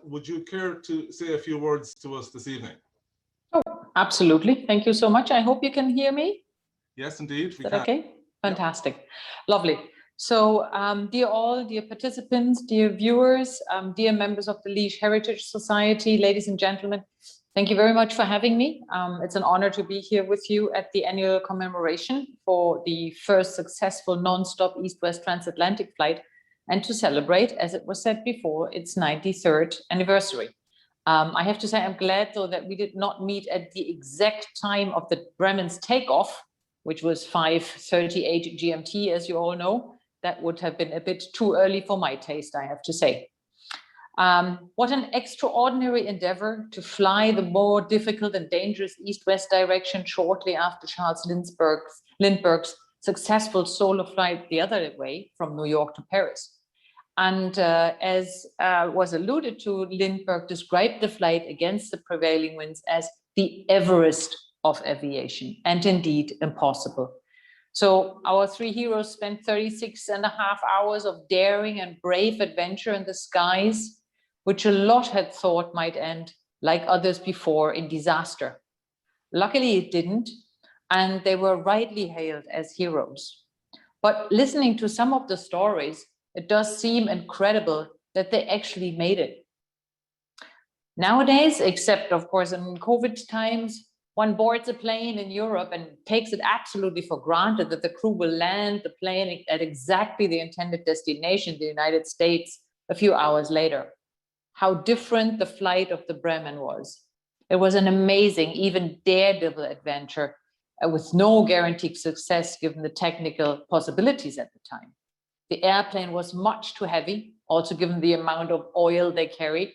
would you care to say a few words to us this evening? Oh, absolutely. Thank you so much. I hope you can hear me. Yes, indeed. We Is that can. okay? Fantastic. Lovely. So, dear participants, dear viewers, dear members of the Liège Heritage Society, ladies and gentlemen, thank you very much for having me. It's an honor to be here with you at the annual commemoration for the first successful non-stop East-West transatlantic flight, and to celebrate, as it was said before, its 93rd anniversary. I have to say I'm glad, though, that we did not meet at the exact time of the Bremen's takeoff, which was 5:38 GMT, as you all know. That would have been a bit too early for my taste, I have to say. What an extraordinary endeavor to fly the more difficult and dangerous east-west direction shortly after Charles Lindbergh's successful solo flight the other way from New York to Paris. And as was alluded to, Lindbergh described the flight against the prevailing winds as the Everest of aviation, and indeed impossible. So our three heroes spent 36.5 hours of daring and brave adventure in the skies, which a lot had thought might end, like others before, in disaster. Luckily it didn't, and they were rightly hailed as heroes. But listening to some of the stories, it does seem incredible that they actually made it. Nowadays, except of course in COVID times, one boards a plane in Europe and takes it absolutely for granted that the crew will land the plane at exactly the intended destination, the United States, a few hours later. How different the flight of the Bremen was. It was an amazing, even daredevil adventure with no guaranteed success given the technical possibilities at the time. The airplane was much too heavy, also given the amount of oil they carried.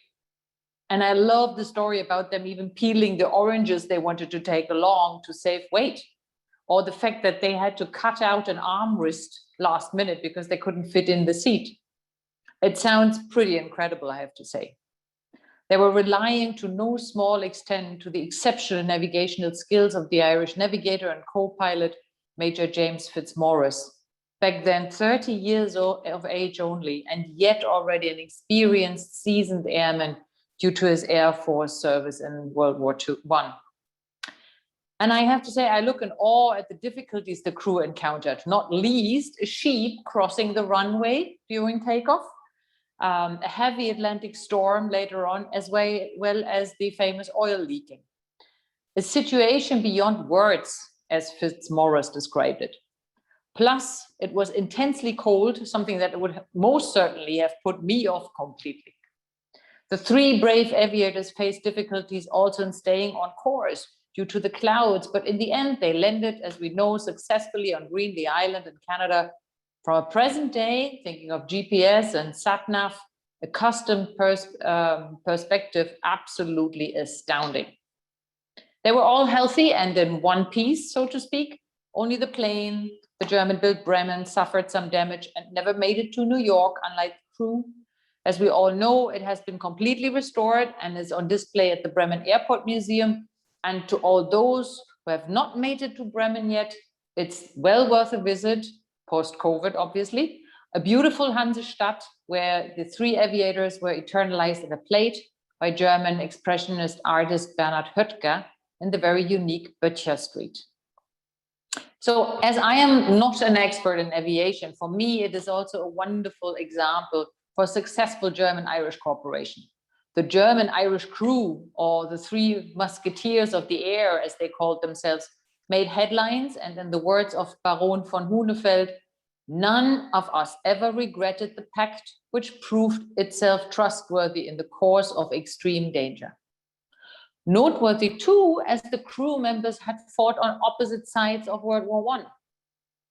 And I love the story about them even peeling the oranges they wanted to take along to save weight, or the fact that they had to cut out an armrest last minute because they couldn't fit in the seat. It sounds pretty incredible, I have to say. They were relying to no small extent to the exceptional navigational skills of the Irish navigator and co-pilot, Major James Fitzmaurice. Back then 30 years of age only, and yet already an experienced, seasoned airman due to his Air Force service in World War I. And I have to say, I look in awe at the difficulties the crew encountered, not least a sheep crossing the runway during takeoff, a heavy Atlantic storm later on, as well as the famous oil leaking. A situation beyond words, as Fitzmaurice described it. Plus, it was intensely cold, something that would most certainly have put me off completely. The three brave aviators faced difficulties also in staying on course due to the clouds, but in the end, they landed, as we know, successfully on Greenlee Island in Canada. From a present day, thinking of GPS and sat-nav, a custom perspective, absolutely astounding. They were all healthy and in one piece, so to speak. Only the plane, the German-built Bremen, suffered some damage and never made it to New York, unlike the crew. As we all know, it has been completely restored and is on display at the Bremen Airport Museum. And to all those who have not made it to Bremen yet, it's well worth a visit, post-COVID, obviously. A beautiful Hansestadt where the three aviators were eternalized in a plate by German expressionist artist Bernhard Höttger in the very unique Böttcher Street. So as I am not an expert in aviation, for me, it is also a wonderful example for successful German-Irish cooperation. The German-Irish crew, or the three musketeers of the air, as they called themselves, made headlines, and in the words of Baron von Hunefeld, none of us ever regretted the pact, which proved itself trustworthy in the course of extreme danger. Noteworthy too, as the crew members had fought on opposite sides of World War I.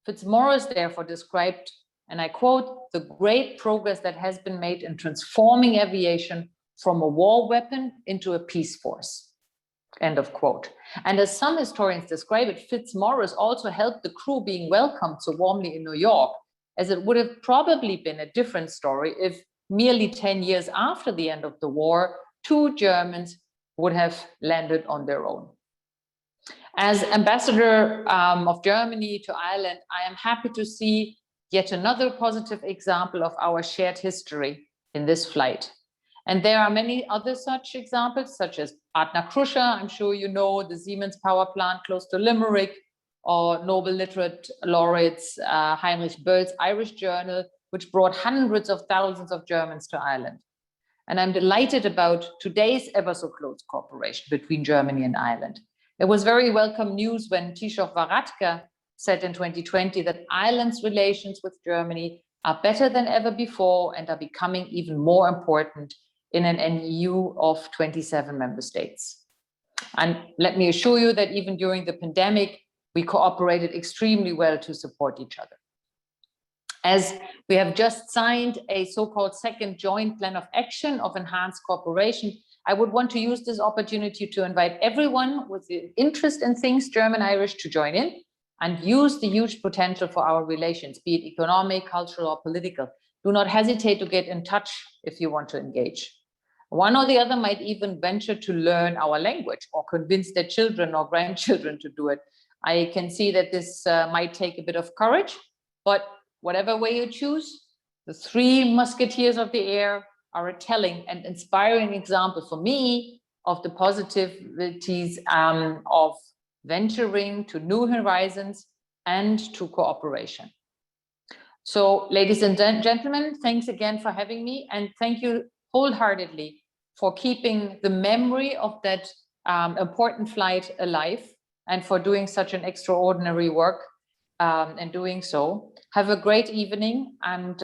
Fitzmaurice therefore described, and I quote, the great progress that has been made in transforming aviation from a war weapon into a peace force, end of quote. And as some historians describe it, Fitzmaurice also helped the crew being welcomed so warmly in New York, as it would have probably been a different story if merely 10 years after the end of the war, two Germans would have landed on their own. As ambassador of Germany to Ireland, I am happy to see yet another positive example of our shared history in this flight. And there are many other such examples, such as Adna Krusher, I'm sure you know, the Siemens power plant close to Limerick, or Nobel Literate Laureates Heinrich Böll's Irish Journal, which brought hundreds of thousands of Germans to Ireland. And I'm delighted about today's ever so close cooperation between Germany and Ireland. It was very welcome news when Tishof Varadkar said in 2020 that Ireland's relations with Germany are better than ever before and are becoming even more important in an EU of 27 member states. And let me assure you that even during the pandemic, we cooperated extremely well to support each other. As we have just signed a so-called second joint plan of action of enhanced cooperation, I would want to use this opportunity to invite everyone with an interest in things German-Irish to join in and use the huge potential for our relations, be it economic, cultural, or political. Do not hesitate to get in touch if you want to engage. One or the other might even venture to learn our language or convince their children or grandchildren to do it. I can see that this might take a bit of courage, but whatever way you choose, the three musketeers of the air are a telling and inspiring example for me of the positivities of venturing to new horizons and to cooperation. So, ladies and gentlemen, thanks again for having me, and thank you wholeheartedly for keeping the memory of that important flight alive and for doing such an extraordinary work and doing so. Have a great evening, and